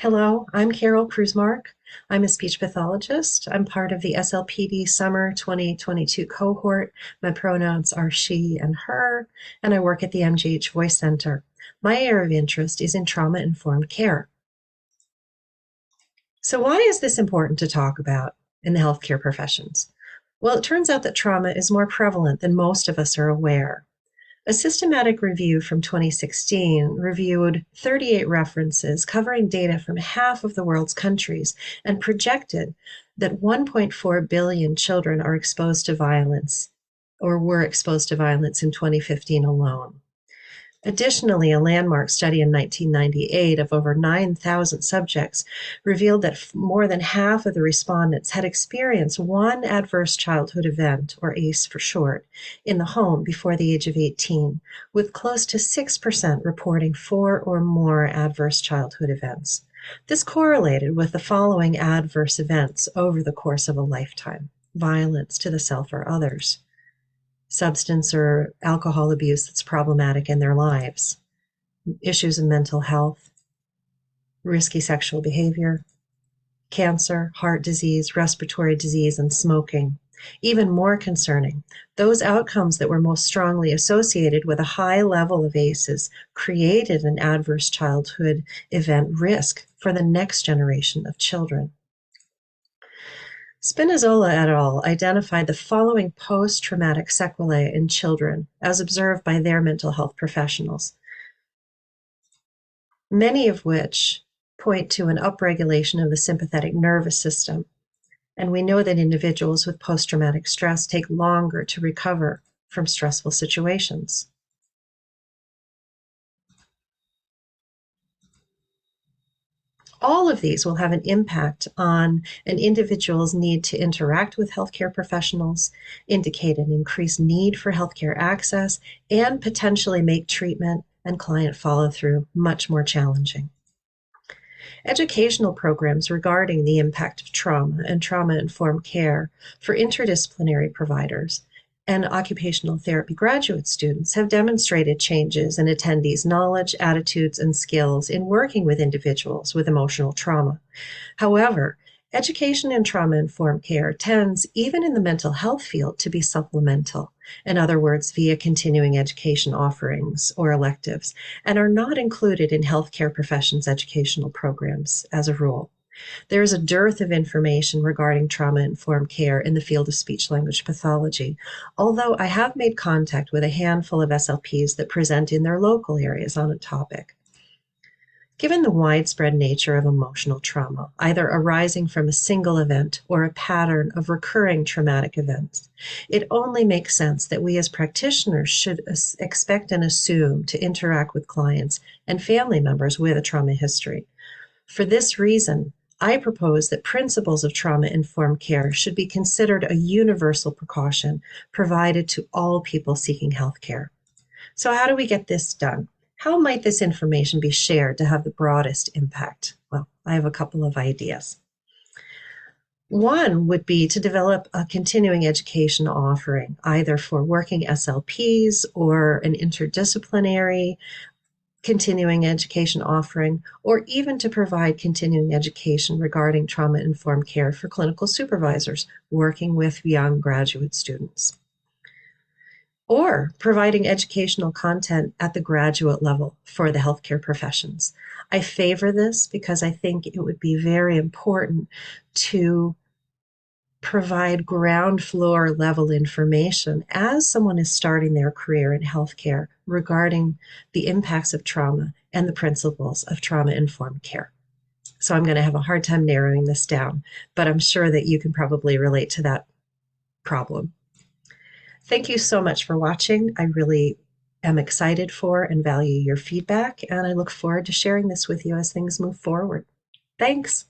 Hello, I'm Carol Kruzmark. I'm a speech pathologist. I'm part of the SLPD Summer 2022 cohort. My pronouns are she and her, and I work at the MGH Voice Center. My area of interest is in trauma-informed care. So why is this important to talk about in the healthcare professions? Well, it turns out that trauma is more prevalent than most of us are aware. A systematic review from 2016 reviewed 38 references covering data from half of the world's countries and projected that 1.4 billion children are exposed to violence or were exposed to violence in 2015 alone. Additionally, a landmark study in 1998 of over 9,000 subjects revealed that more than half of the respondents had experienced one adverse childhood event, or ACE for short, in the home before the age of 18, with close to 6% reporting four or more adverse childhood events. This correlated with the following adverse events over the course of a lifetime: violence to the self or others, substance or alcohol abuse that's problematic in their lives, issues of mental health, risky sexual behavior, cancer, heart disease, respiratory disease, and smoking. Even more concerning, those outcomes that were most strongly associated with a high level of ACEs created an adverse childhood event risk for the next generation of children. Spinazzola et al. Identified the following post-traumatic sequelae in children as observed by their mental health professionals, many of which point to an upregulation of the sympathetic nervous system. And we know that individuals with post-traumatic stress take longer to recover from stressful situations. All of these will have an impact on an individual's need to interact with healthcare professionals, indicate an increased need for healthcare access, and potentially make treatment and client follow-through much more challenging. Educational programs regarding the impact of trauma and trauma-informed care for interdisciplinary providers and occupational therapy graduate students have demonstrated changes in attendees' knowledge, attitudes, and skills in working with individuals with emotional trauma. However, education in trauma-informed care tends, even in the mental health field, to be supplemental, in other words, via continuing education offerings or electives, and are not included in healthcare professions educational programs as a rule. There is a dearth of information regarding trauma-informed care in the field of speech-language pathology, although I have made contact with a handful of SLPs that present in their local areas on a topic. Given the widespread nature of emotional trauma, either arising from a single event or a pattern of recurring traumatic events, it only makes sense that we as practitioners should expect and assume to interact with clients and family members with a trauma history. For this reason, I propose that principles of trauma-informed care should be considered a universal precaution provided to all people seeking health care. So how do we get this done? How might this information be shared to have the broadest impact? Well, I have a couple of ideas. One would be to develop a continuing education offering, either for working SLPs or an interdisciplinary continuing education offering, or even to provide continuing education regarding trauma-informed care for clinical supervisors working with young graduate students. Or providing educational content at the graduate level for the healthcare professions. I favor this because I think it would be very important to provide ground floor level information as someone is starting their career in healthcare regarding the impacts of trauma and the principles of trauma-informed care. So I'm going to have a hard time narrowing this down, but I'm sure that you can probably relate to that problem. Thank you so much for watching. I really am excited for and value your feedback, and I look forward to sharing this with you as things move forward. Thanks.